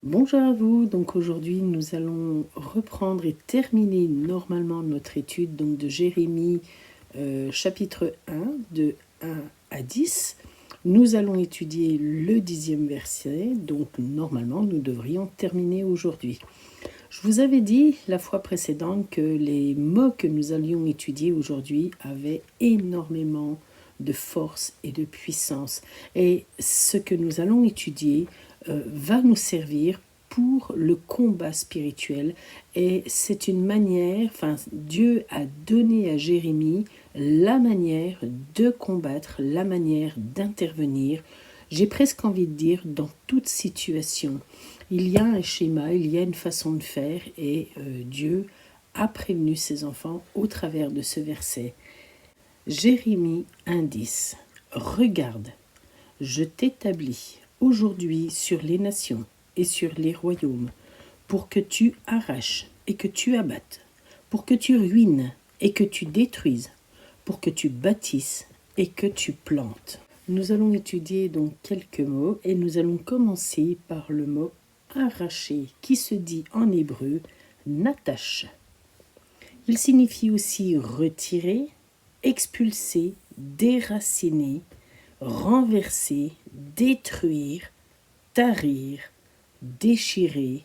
Bonjour à vous, donc aujourd'hui nous allons reprendre et terminer normalement notre étude donc de Jérémie chapitre 1 de 1 à 10. Nous allons étudier le 10e verset, donc normalement nous devrions terminer aujourd'hui. Je vous avais dit la fois précédente que les mots que nous allions étudier aujourd'hui avaient énormément de force et de puissance. Et ce que nous allons étudier va nous servir pour le combat spirituel. Et c'est une manière, Dieu a donné à Jérémie la manière de combattre, la manière d'intervenir. J'ai presque envie de dire dans toute situation. Il y a un schéma, il y a une façon de faire et Dieu a prévenu ses enfants au travers de ce verset. Jérémie 1,10. Regarde, je t'établis aujourd'hui sur les nations et sur les royaumes, pour que tu arraches et que tu abattes, pour que tu ruines et que tu détruises, pour que tu bâtisses et que tu plantes. Nous allons étudier donc quelques mots et nous allons commencer par le mot arracher, qui se dit en hébreu natash. Il signifie aussi retirer, expulser, déraciner, renverser, détruire, tarir, déchirer,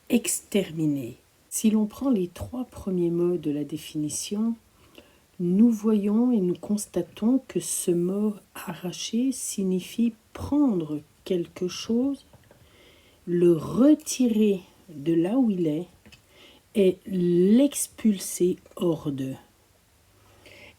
exterminer. Si l'on prend les 3 premiers mots de la définition, nous voyons et nous constatons que ce mot arracher signifie prendre quelque chose, le retirer de là où il est et l'expulser hors d'eux.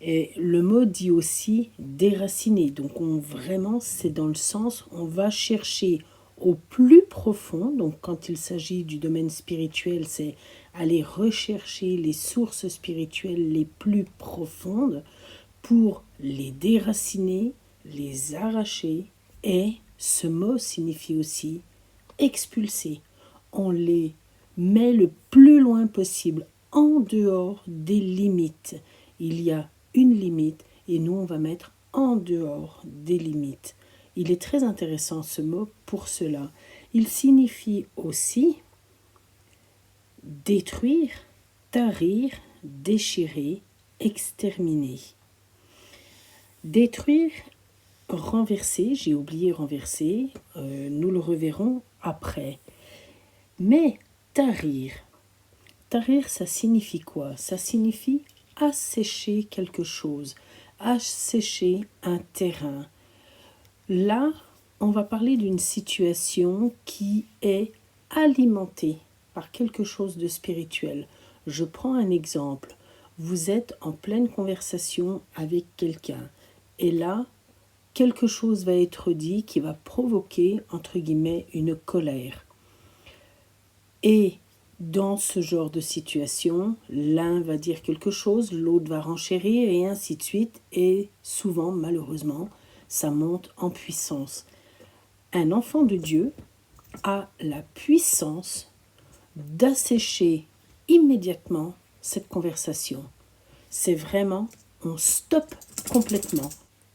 Et le mot dit aussi déraciner. Donc vraiment, c'est dans le sens, on va chercher au plus profond. Donc quand il s'agit du domaine spirituel, c'est aller rechercher les sources spirituelles les plus profondes pour les déraciner, les arracher. Et ce mot signifie aussi expulser. On les met le plus loin possible, en dehors des limites. Il y a une limite et nous on va mettre en dehors des limites. Il est très intéressant ce mot pour cela. Il signifie aussi détruire, tarir, déchirer, exterminer. Détruire, renverser, j'ai oublié renverser, nous le reverrons après. Mais tarir, ça signifie quoi? Ça signifie assécher quelque chose, assécher un terrain. Là, on va parler d'une situation qui est alimentée par quelque chose de spirituel. Je prends un exemple. Vous êtes en pleine conversation avec quelqu'un et là, quelque chose va être dit qui va provoquer, entre guillemets, une colère. Et dans ce genre de situation, l'un va dire quelque chose, l'autre va renchérir et ainsi de suite. Et souvent, malheureusement, ça monte en puissance. Un enfant de Dieu a la puissance d'assécher immédiatement cette conversation. C'est vraiment, on stoppe complètement.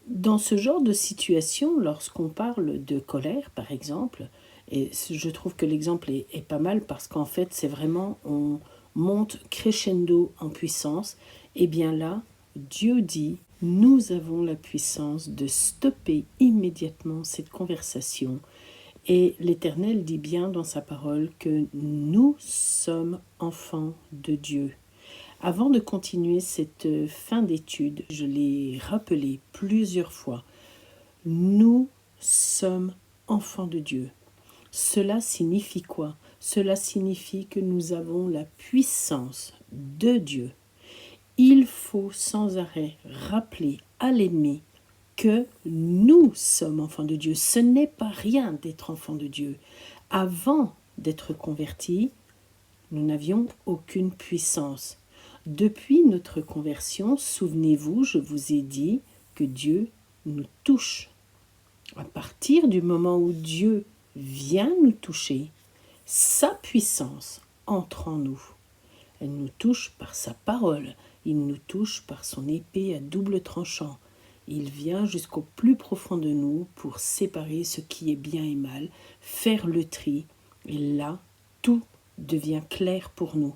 Dans ce genre de situation, lorsqu'on parle de colère, par exemple, et je trouve que l'exemple est pas mal parce qu'en fait, c'est vraiment, on monte crescendo en puissance. Et bien là, Dieu dit, nous avons la puissance de stopper immédiatement cette conversation. Et l'Éternel dit bien dans sa parole que nous sommes enfants de Dieu. Avant de continuer cette fin d'étude, je l'ai rappelé plusieurs fois, nous sommes enfants de Dieu. Cela signifie quoi? Cela signifie que nous avons la puissance de Dieu. Il faut sans arrêt rappeler à l'ennemi que nous sommes enfants de Dieu. Ce n'est pas rien d'être enfants de Dieu. Avant d'être convertis, nous n'avions aucune puissance. Depuis notre conversion, souvenez-vous, je vous ai dit que Dieu nous touche. À partir du moment où Dieu vient nous toucher, sa puissance entre en nous. Elle nous touche par sa parole, il nous touche par son épée à double tranchant. Il vient jusqu'au plus profond de nous pour séparer ce qui est bien et mal, faire le tri Et là, tout devient clair pour nous.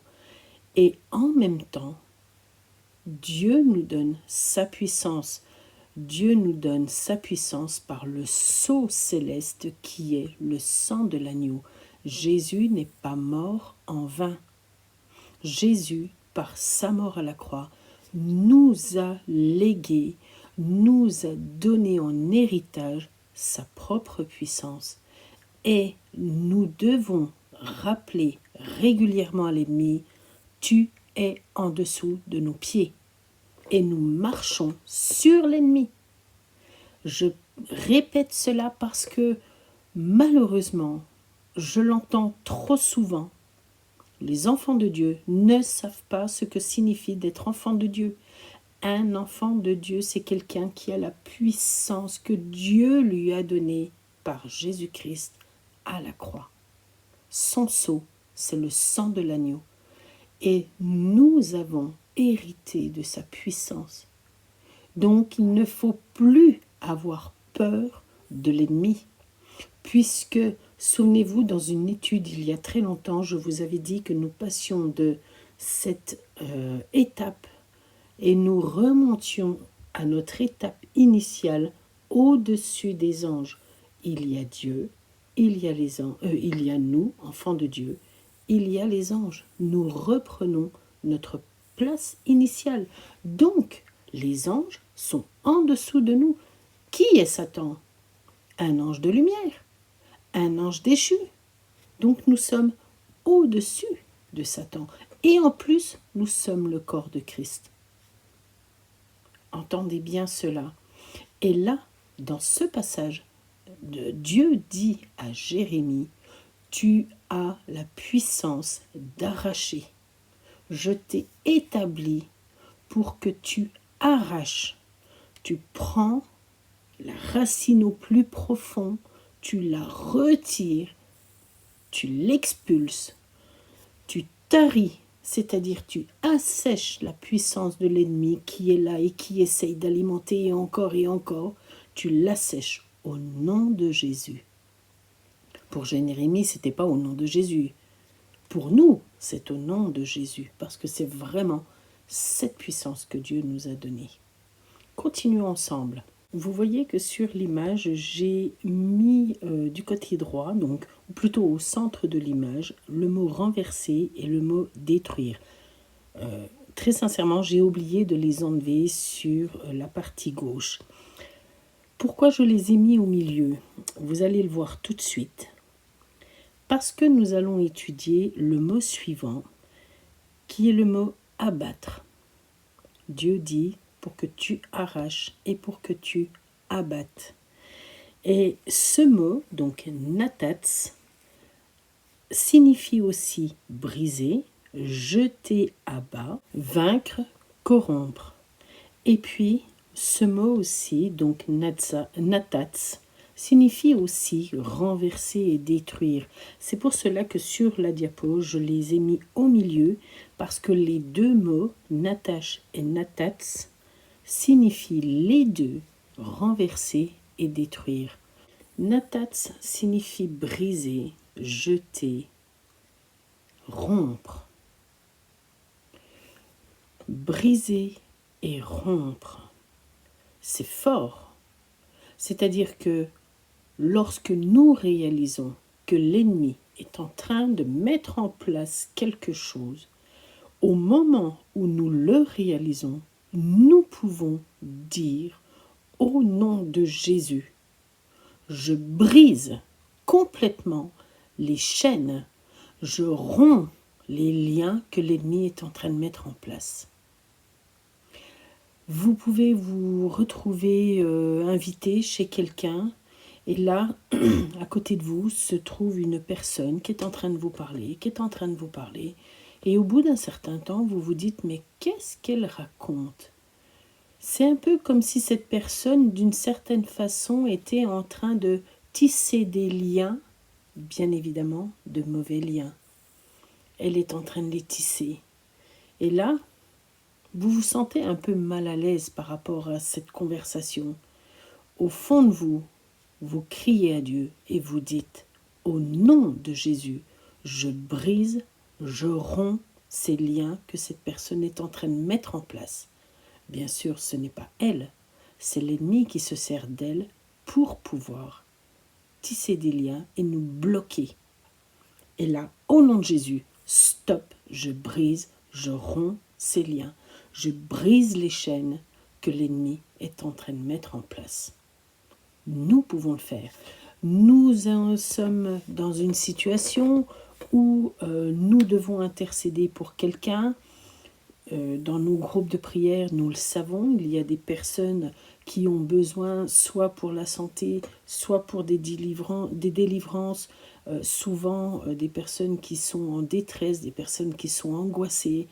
Et en même temps, Dieu nous donne sa puissance. Dieu nous donne sa puissance par le sceau céleste qui est le sang de l'agneau. Jésus n'est pas mort en vain. Jésus, par sa mort à la croix, nous a légué, nous a donné en héritage sa propre puissance. Et nous devons rappeler régulièrement à l'ennemi, tu es en dessous de nos pieds. Et nous marchons sur l'ennemi. Je répète cela parce que malheureusement, je l'entends trop souvent. Les enfants de Dieu ne savent pas ce que signifie d'être enfant de Dieu. Un enfant de Dieu, c'est quelqu'un qui a la puissance que Dieu lui a donnée par Jésus-Christ à la croix. Son sceau, c'est le sang de l'agneau. Et nous avons hérité de sa puissance. Donc il ne faut plus avoir peur de l'ennemi, puisque, souvenez-vous, dans une étude il y a très longtemps, je vous avais dit que nous passions de cette étape et nous remontions à notre étape initiale au-dessus des anges. Il y a Dieu, il y a nous, enfants de Dieu, il y a les anges. Nous reprenons notre place initiale. Donc, les anges sont en dessous de nous. Qui est Satan? Un ange de lumière, un ange déchu. Donc, nous sommes au-dessus de Satan. Et en plus, nous sommes le corps de Christ. Entendez bien cela. Et là, dans ce passage, Dieu dit à Jérémie, tu as la puissance d'arracher. Je t'ai établi pour que tu arraches. Tu prends la racine au plus profond, tu la retires, tu l'expulses, tu taris, c'est-à-dire tu assèches la puissance de l'ennemi qui est là et qui essaye d'alimenter et encore, tu l'assèches au nom de Jésus. Pour Jérémie, ce n'était pas au nom de Jésus. Pour nous, c'est au nom de Jésus, parce que c'est vraiment cette puissance que Dieu nous a donnée. Continuons ensemble. Vous voyez que sur l'image, j'ai mis du côté droit, donc ou plutôt au centre de l'image, le mot renverser et le mot détruire. Très sincèrement, j'ai oublié de les enlever sur la partie gauche. Pourquoi je les ai mis au milieu? Vous allez le voir tout de suite. Parce que nous allons étudier le mot suivant, qui est le mot abattre. Dieu dit pour que tu arraches et pour que tu abattes. Et ce mot, donc natats, signifie aussi briser, jeter à bas, vaincre, corrompre. Et puis, ce mot aussi, donc natats, signifie aussi renverser et détruire. C'est pour cela que sur la diapo, je les ai mis au milieu, parce que les deux mots, natash et natats, signifient les deux renverser et détruire. Natats signifie briser, jeter, rompre. Briser et rompre, c'est fort. C'est-à-dire que lorsque nous réalisons que l'ennemi est en train de mettre en place quelque chose, au moment où nous le réalisons, nous pouvons dire au nom de Jésus, je brise complètement les chaînes, je romps les liens que l'ennemi est en train de mettre en place. Vous pouvez vous retrouver invité chez quelqu'un et là, à côté de vous, se trouve une personne qui est en train de vous parler, et au bout d'un certain temps, vous vous dites, mais qu'est-ce qu'elle raconte? C'est un peu comme si cette personne, d'une certaine façon, était en train de tisser des liens, bien évidemment, de mauvais liens. Elle est en train de les tisser. Et là, vous vous sentez un peu mal à l'aise par rapport à cette conversation. Au fond de vous, vous criez à Dieu et vous dites au nom de Jésus, je brise, je romps ces liens que cette personne est en train de mettre en place. Bien sûr, ce n'est pas elle, c'est l'ennemi qui se sert d'elle pour pouvoir tisser des liens et nous bloquer. Et là, au nom de Jésus, stop, je brise, je romps ces liens, je brise les chaînes que l'ennemi est en train de mettre en place. Nous pouvons le faire. Nous sommes dans une situation où nous devons intercéder pour quelqu'un. Dans nos groupes de prière, nous le savons, il y a des personnes qui ont besoin soit pour la santé, soit pour des délivrances, souvent des personnes qui sont en détresse, des personnes qui sont angoissées,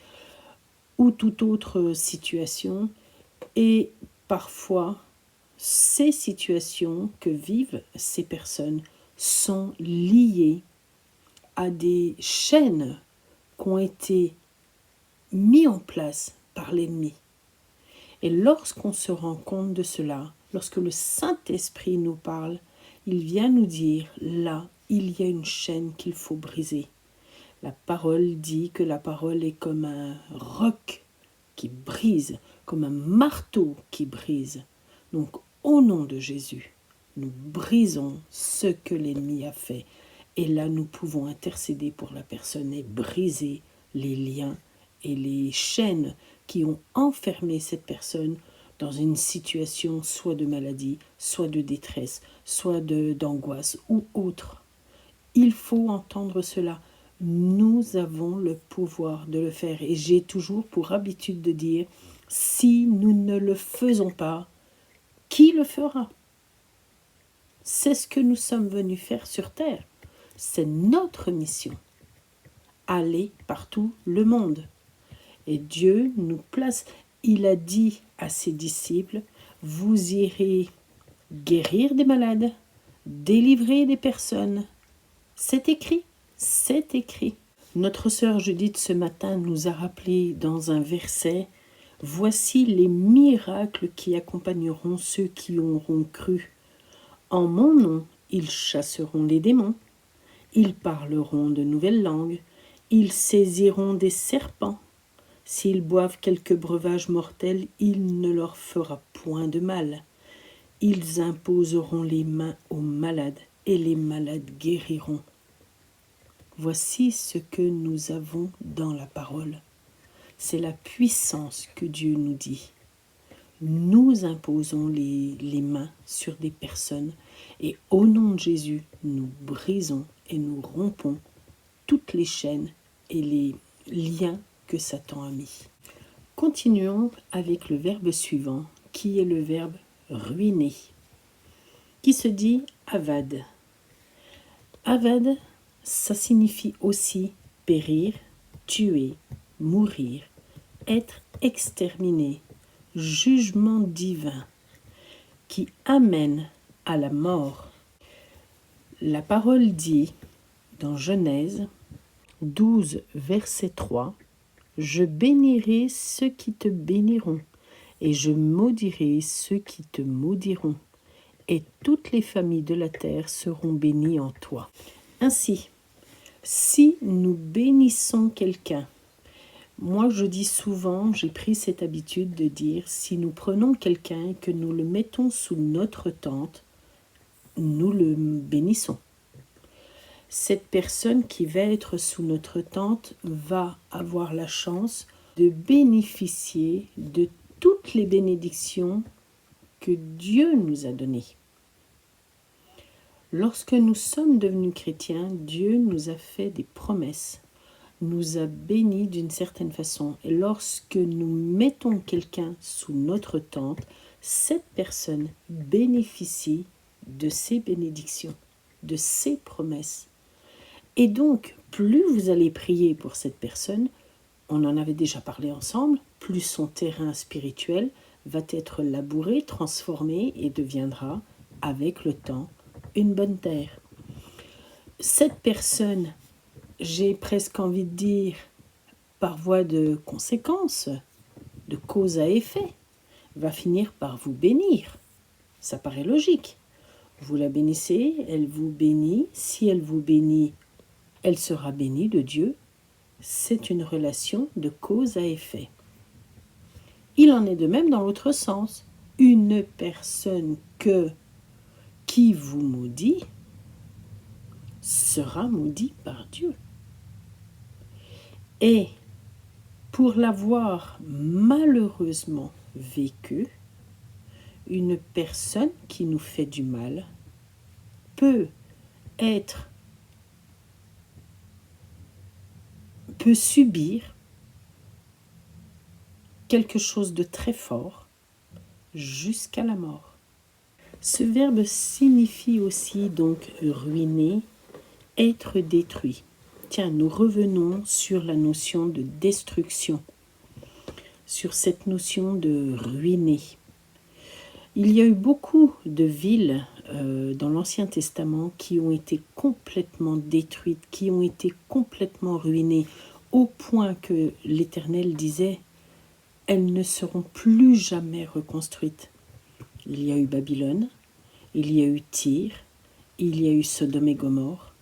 ou toute autre situation. Et parfois, ces situations que vivent ces personnes sont liées à des chaînes qui ont été mises en place par l'ennemi. Et lorsqu'on se rend compte de cela, lorsque le Saint-Esprit nous parle, il vient nous dire, là, il y a une chaîne qu'il faut briser. La parole dit que la parole est comme un roc qui brise, comme un marteau qui brise. Donc, au nom de Jésus, nous brisons ce que l'ennemi a fait. Et là, nous pouvons intercéder pour la personne et briser les liens et les chaînes qui ont enfermé cette personne dans une situation soit de maladie, soit de détresse, soit d'angoisse ou autre. Il faut entendre cela. Nous avons le pouvoir de le faire. Et j'ai toujours pour habitude de dire, si nous ne le faisons pas, qui le fera? C'est ce que nous sommes venus faire sur terre. C'est notre mission. Aller partout le monde. Et Dieu nous place. Il a dit à ses disciples, vous irez guérir des malades, délivrer des personnes. C'est écrit, c'est écrit. Notre sœur Judith ce matin nous a rappelé dans un verset, voici les miracles qui accompagneront ceux qui auront cru. En mon nom, ils chasseront les démons, ils parleront de nouvelles langues, ils saisiront des serpents. S'ils boivent quelque breuvage mortel, il ne leur fera point de mal. Ils imposeront les mains aux malades, et les malades guériront. Voici ce que nous avons dans la parole. C'est la puissance que Dieu nous dit. Nous imposons les mains sur des personnes, et au nom de Jésus, nous brisons et nous rompons toutes les chaînes et les liens que Satan a mis. Continuons avec le verbe suivant, qui est le verbe ruiner, qui se dit avad. Avad, ça signifie aussi périr, tuer, mourir, être exterminé, jugement divin, qui amène à la mort. La parole dit dans Genèse 12, verset 3, « Je bénirai ceux qui te béniront, et je maudirai ceux qui te maudiront, et toutes les familles de la terre seront bénies en toi. » Ainsi, si nous bénissons quelqu'un, moi je dis souvent, j'ai pris cette habitude de dire, si nous prenons quelqu'un et que nous le mettons sous notre tente, nous le bénissons. Cette personne qui va être sous notre tente va avoir la chance de bénéficier de toutes les bénédictions que Dieu nous a données. Lorsque nous sommes devenus chrétiens, Dieu nous a fait des promesses, nous a bénis d'une certaine façon. Et lorsque nous mettons quelqu'un sous notre tente, cette personne bénéficie de ces bénédictions, de ces promesses. Et donc, plus vous allez prier pour cette personne, on en avait déjà parlé ensemble, plus son terrain spirituel va être labouré, transformé et deviendra, avec le temps, une bonne terre. Cette personne, j'ai presque envie de dire, par voie de conséquence, de cause à effet, va finir par vous bénir. Ça paraît logique. Vous la bénissez, elle vous bénit. Si elle vous bénit, elle sera bénie de Dieu. C'est une relation de cause à effet. Il en est de même dans l'autre sens. Une personne qui vous maudit sera maudit par Dieu. Et pour l'avoir malheureusement vécu, une personne qui nous fait du mal peut subir quelque chose de très fort jusqu'à la mort. Ce verbe signifie aussi donc ruiner, être détruit. Tiens, nous revenons sur la notion de destruction, sur cette notion de ruiner. Il y a eu beaucoup de villes dans l'Ancien Testament qui ont été complètement détruites, qui ont été complètement ruinées, au point que l'Éternel disait « elles ne seront plus jamais reconstruites ». Il y a eu Babylone, il y a eu Tyr, il y a eu Sodome et Gomorrhe.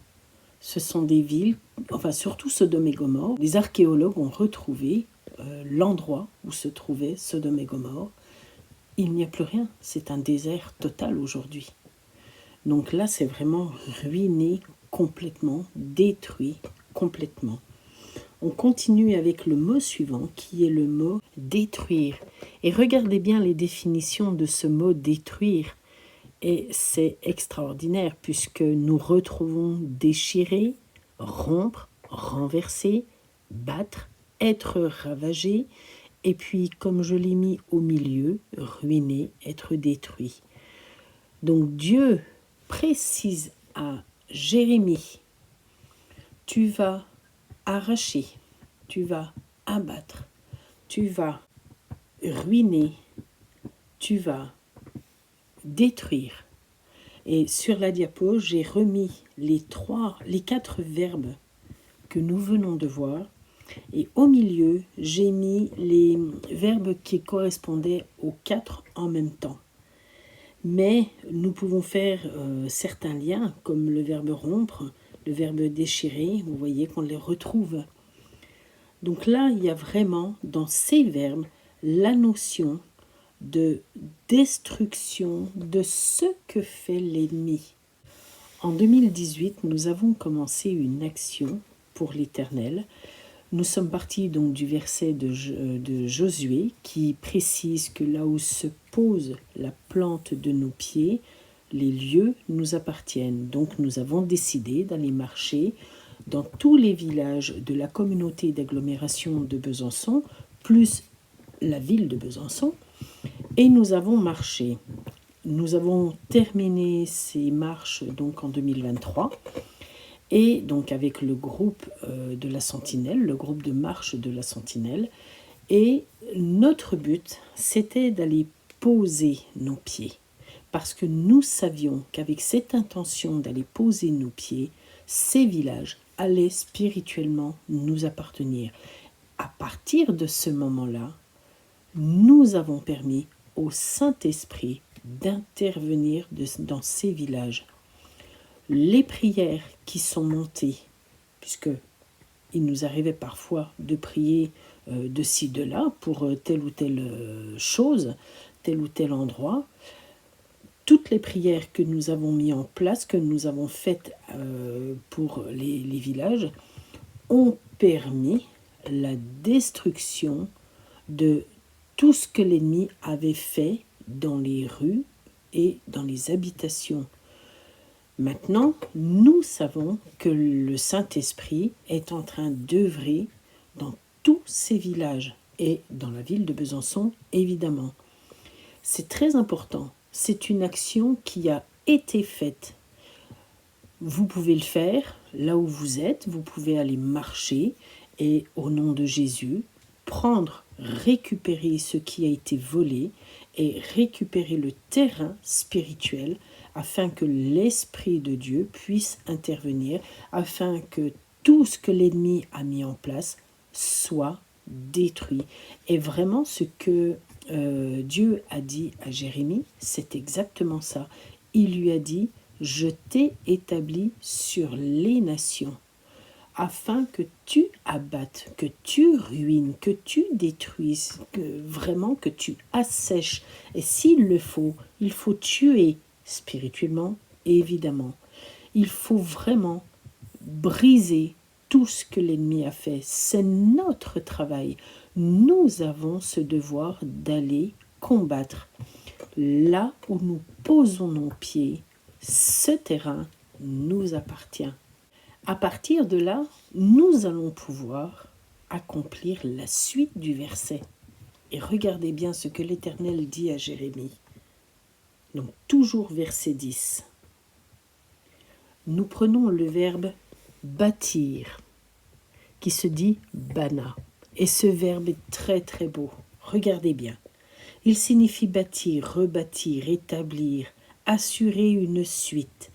Ce sont des villes, enfin surtout Sodome et Gomorrhe. Les archéologues ont retrouvé l'endroit où se trouvait Sodome et Gomorrhe. Il n'y a plus rien, c'est un désert total aujourd'hui. Donc là, c'est vraiment ruiné complètement, détruit complètement. On continue avec le mot suivant qui est le mot détruire. Et regardez bien les définitions de ce mot détruire. Et c'est extraordinaire puisque nous retrouvons déchirer, rompre, renverser, battre, être ravagé, et puis comme je l'ai mis au milieu, ruiner, être détruit. Donc Dieu précise à Jérémie, tu vas arracher, tu vas abattre, tu vas ruiner, tu vas détruire. Et sur la diapo, j'ai remis les 4 verbes que nous venons de voir. Et au milieu, j'ai mis les verbes qui correspondaient aux 4 en même temps. Mais nous pouvons faire certains liens, comme le verbe rompre, le verbe déchirer, vous voyez qu'on les retrouve. Donc là, il y a vraiment dans ces verbes la notion de destruction de ce que fait l'ennemi. En 2018, nous avons commencé une action pour l'Éternel. Nous sommes partis donc du verset de Josué qui précise que là où se pose la plante de nos pieds, les lieux nous appartiennent. Donc nous avons décidé d'aller marcher dans tous les villages de la communauté d'agglomération de Besançon, plus la ville de Besançon, et nous avons marché. Nous avons terminé ces marches donc en 2023. Et donc avec le groupe de la Sentinelle, le groupe de marche de la Sentinelle. Et notre but, c'était d'aller poser nos pieds. Parce que nous savions qu'avec cette intention d'aller poser nos pieds, ces villages allaient spirituellement nous appartenir. À partir de ce moment-là, nous avons permis au Saint-Esprit d'intervenir dans ces villages. Les prières qui sont montées, puisque il nous arrivait parfois de prier de ci, de là, pour telle ou telle chose, tel ou tel endroit, toutes les prières que nous avons mises en place, que nous avons faites pour les villages, ont permis la destruction de tout ce que l'ennemi avait fait dans les rues et dans les habitations. Maintenant, nous savons que le Saint-Esprit est en train d'œuvrer dans tous ces villages et dans la ville de Besançon, évidemment. C'est très important. C'est une action qui a été faite. Vous pouvez le faire là où vous êtes. Vous pouvez aller marcher et, au nom de Jésus, récupérer ce qui a été volé et récupérer le terrain spirituel afin que l'Esprit de Dieu puisse intervenir, afin que tout ce que l'ennemi a mis en place soit détruit. Et vraiment, ce que Dieu a dit à Jérémie, c'est exactement ça. il lui a dit, je t'ai établi sur les nations, afin que tu abattes, que tu ruines, que tu détruises, que tu assèches. Et s'il le faut, il faut tuer spirituellement, évidemment. Il faut vraiment briser tout ce que l'ennemi a fait. C'est notre travail. Nous avons ce devoir d'aller combattre. Là où nous posons nos pieds, ce terrain nous appartient. À partir de là, nous allons pouvoir accomplir la suite du verset. Et regardez bien ce que l'Éternel dit à Jérémie. Donc toujours verset 10. Nous prenons le verbe bâtir, qui se dit bana. Et ce verbe est très très beau. Regardez bien. Il signifie bâtir, rebâtir, établir, assurer une suite,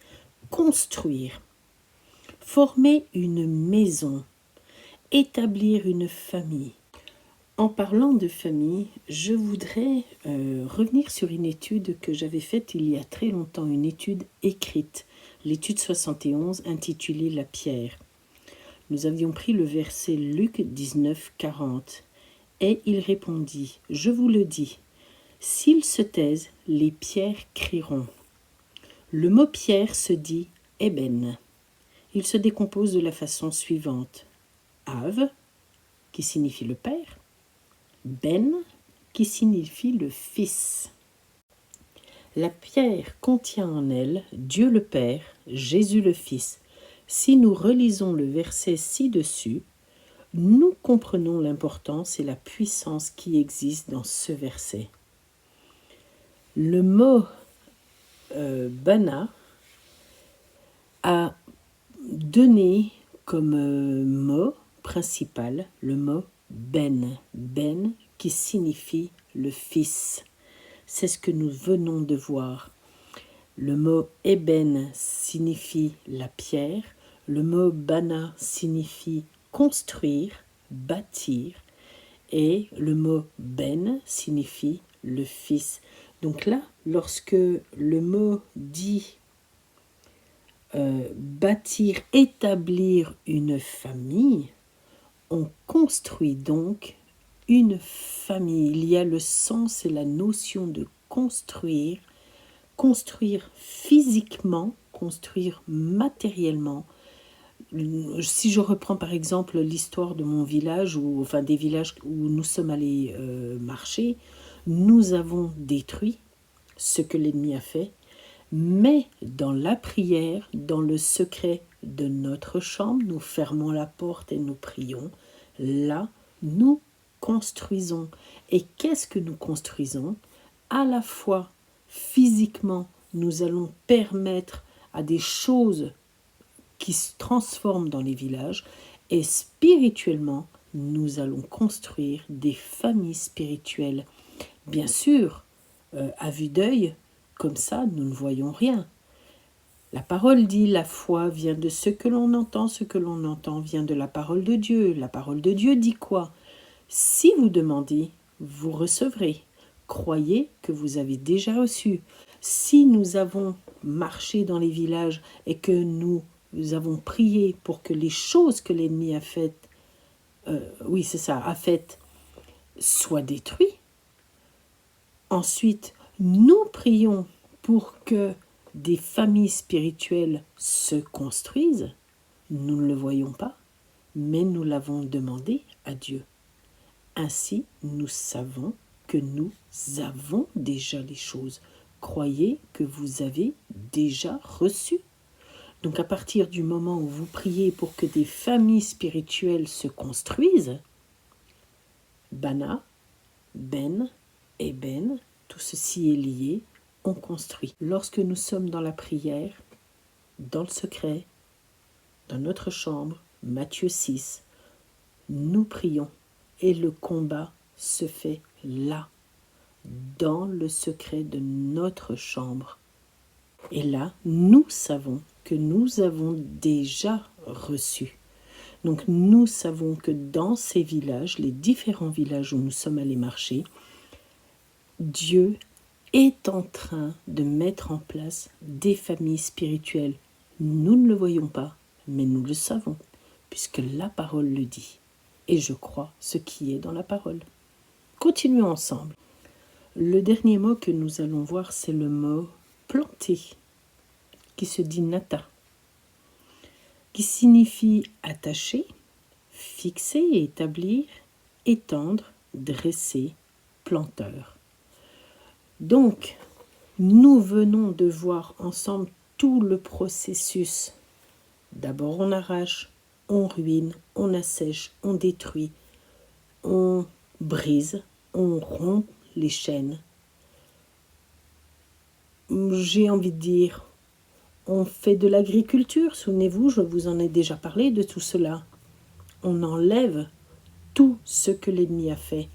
construire, former une maison, établir une famille. En parlant de famille, je voudrais revenir sur une étude que j'avais faite il y a très longtemps, une étude écrite, l'étude 71 intitulée La pierre. Nous avions pris le verset Luc 19, 40. Et il répondit, je vous le dis, s'ils se taisent, les pierres crieront. Le mot pierre se dit ébène. Il se décompose de la façon suivante. Ave, qui signifie le père, ben, qui signifie le fils. La pierre contient en elle Dieu le Père, Jésus le Fils. Si nous relisons le verset ci-dessus, nous comprenons l'importance et la puissance qui existe dans ce verset. Le mot bana a donné comme mot principal le mot ben, qui signifie le fils. C'est ce que nous venons de voir. Le mot ébène signifie la pierre, le mot bana signifie construire, bâtir, et le mot ben signifie le fils. Donc là, lorsque le mot dit bâtir, établir une famille, on construit donc une famille. Il y a le sens et la notion de construire, construire physiquement, construire matériellement. Si je reprends par exemple l'histoire de mon village, ou enfin des villages où nous sommes allés marcher, nous avons détruit ce que l'ennemi a fait, mais dans la prière, dans le secret de notre chambre, nous fermons la porte et nous prions. Là, nous construisons. Et qu'est-ce que nous construisons? À la fois physiquement, nous allons permettre à des choses qui se transforment dans les villages, et spirituellement, nous allons construire des familles spirituelles. Bien sûr, à vue d'œil, comme ça, nous ne voyons rien. La parole dit, la foi vient de ce que l'on entend vient de la parole de Dieu. La parole de Dieu dit quoi? Si vous demandez, vous recevrez. Croyez que vous avez déjà reçu. Si nous avons marché dans les villages et que nous avons prié pour que les choses que l'ennemi a faites, soient détruites, ensuite, nous prions pour que des familles spirituelles se construisent. Nous ne le voyons pas, mais nous l'avons demandé à Dieu. Ainsi, nous savons que nous avons déjà les choses. Croyez que vous avez déjà reçu. Donc à partir du moment où vous priez pour que des familles spirituelles se construisent, Bana, Ben et Ben, tout ceci est lié, on construit. Lorsque nous sommes dans la prière, dans le secret, dans notre chambre, Matthieu 6, nous prions et le combat se fait là, dans le secret de notre chambre. Et là, nous savons que nous avons déjà reçu. Donc nous savons que dans ces villages, les différents villages où nous sommes allés marcher, Dieu est en train de mettre en place des familles spirituelles. Nous ne le voyons pas, mais nous le savons, puisque la parole le dit. Et je crois ce qui est dans la parole. Continuons ensemble. Le dernier mot que nous allons voir, c'est le mot planter, qui se dit nata, qui signifie attacher, fixer et établir, étendre, dresser, planteur. Donc, nous venons de voir ensemble tout le processus. D'abord, on arrache, on ruine, on assèche, on détruit, on brise, on rompt les chaînes. J'ai envie de dire, on fait de l'agriculture, souvenez-vous, je vous en ai déjà parlé de tout cela. On enlève tout ce que l'ennemi a fait.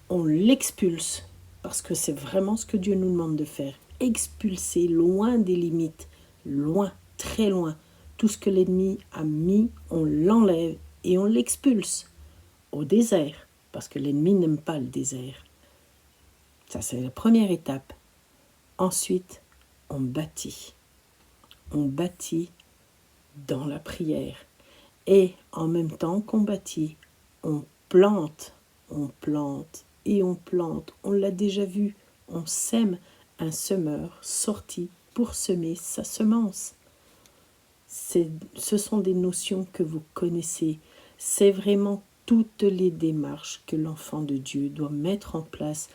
On l'expulse, parce que c'est vraiment ce que Dieu nous demande de faire. Expulser loin des limites, loin, très loin. Tout ce que l'ennemi a mis, on l'enlève et on l'expulse au désert, parce que l'ennemi n'aime pas le désert. Ça, c'est la première étape. Ensuite, on bâtit. On bâtit dans la prière. Et en même temps qu'on bâtit, on plante et on plante. On l'a déjà vu, on sème. Un semeur sorti pour semer sa semence. Ce sont des notions que vous connaissez. C'est vraiment toutes les démarches que l'enfant de Dieu doit mettre en place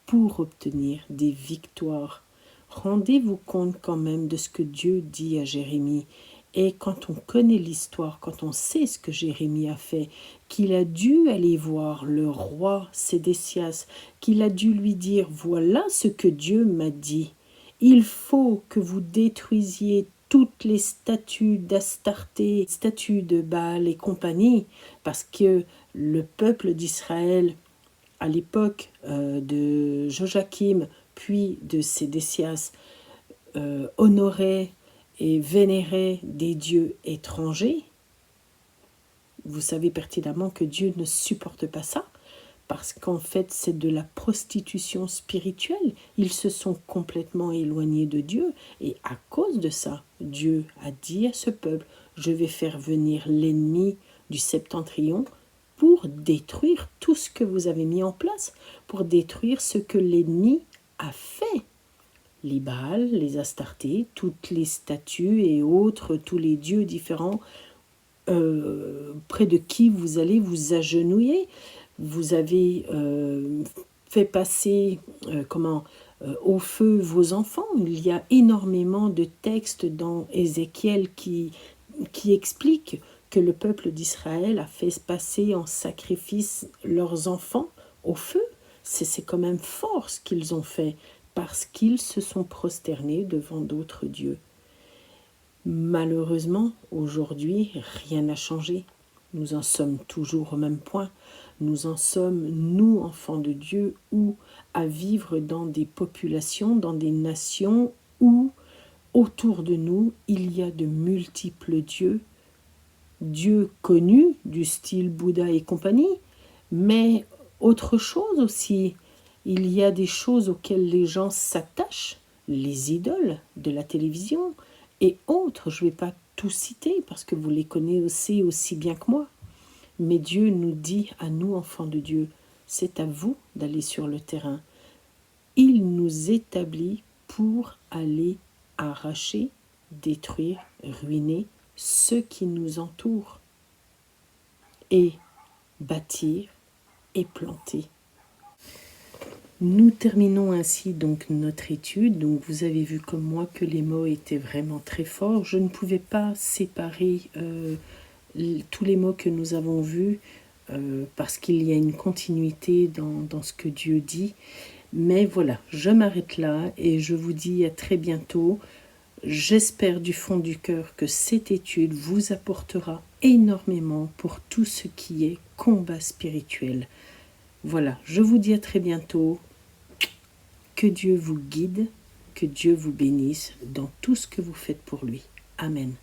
pour obtenir des victoires. Rendez-vous compte quand même de ce que Dieu dit à Jérémie. Et quand on connaît l'histoire, quand on sait ce que Jérémie a fait, qu'il a dû aller voir le roi Sédécias, qu'il a dû lui dire « Voilà ce que Dieu m'a dit. Il faut que vous détruisiez toutes les statues d'Astarté, statues de Baal et compagnie, parce que le peuple d'Israël, à l'époque de Joachim, puis de Sédécias, honorait et vénérait des dieux étrangers. Vous savez pertinemment que Dieu ne supporte pas ça, parce qu'en fait c'est de la prostitution spirituelle. Ils se sont complètement éloignés de Dieu, et à cause de ça, Dieu a dit à ce peuple, je vais faire venir l'ennemi du septentrion pour détruire tout ce que vous avez mis en place, pour détruire ce que l'ennemi a fait. Les Baals, les Astartés, toutes les statues et autres, tous les dieux différents près de qui vous allez vous agenouiller. Vous avez fait passer au feu vos enfants. Il y a énormément de textes dans Ézéchiel qui expliquent que le peuple d'Israël a fait passer en sacrifice leurs enfants au feu. C'est quand même fort ce qu'ils ont fait, parce qu'ils se sont prosternés devant d'autres dieux. Malheureusement, aujourd'hui, rien n'a changé. Nous en sommes toujours au même point. Nous en sommes, nous, enfants de Dieu, ou à vivre dans des populations, dans des nations où, autour de nous, il y a de multiples dieux, dieux connus, du style Bouddha et compagnie, mais autre chose aussi. Il y a des choses auxquelles les gens s'attachent, les idoles de la télévision et autres. Je ne vais pas tout citer parce que vous les connaissez aussi bien que moi. Mais Dieu nous dit à nous, enfants de Dieu, c'est à vous d'aller sur le terrain. Il nous établit pour aller arracher, détruire, ruiner ce qui nous entoure et bâtir et planter. Nous terminons ainsi donc notre étude. Donc vous avez vu comme moi que les mots étaient vraiment très forts. Je ne pouvais pas séparer tous les mots que nous avons vus parce qu'il y a une continuité dans ce que Dieu dit. Mais voilà, je m'arrête là et je vous dis à très bientôt. J'espère du fond du cœur que cette étude vous apportera énormément pour tout ce qui est combat spirituel. Voilà, je vous dis à très bientôt. Que Dieu vous guide, que Dieu vous bénisse dans tout ce que vous faites pour lui. Amen.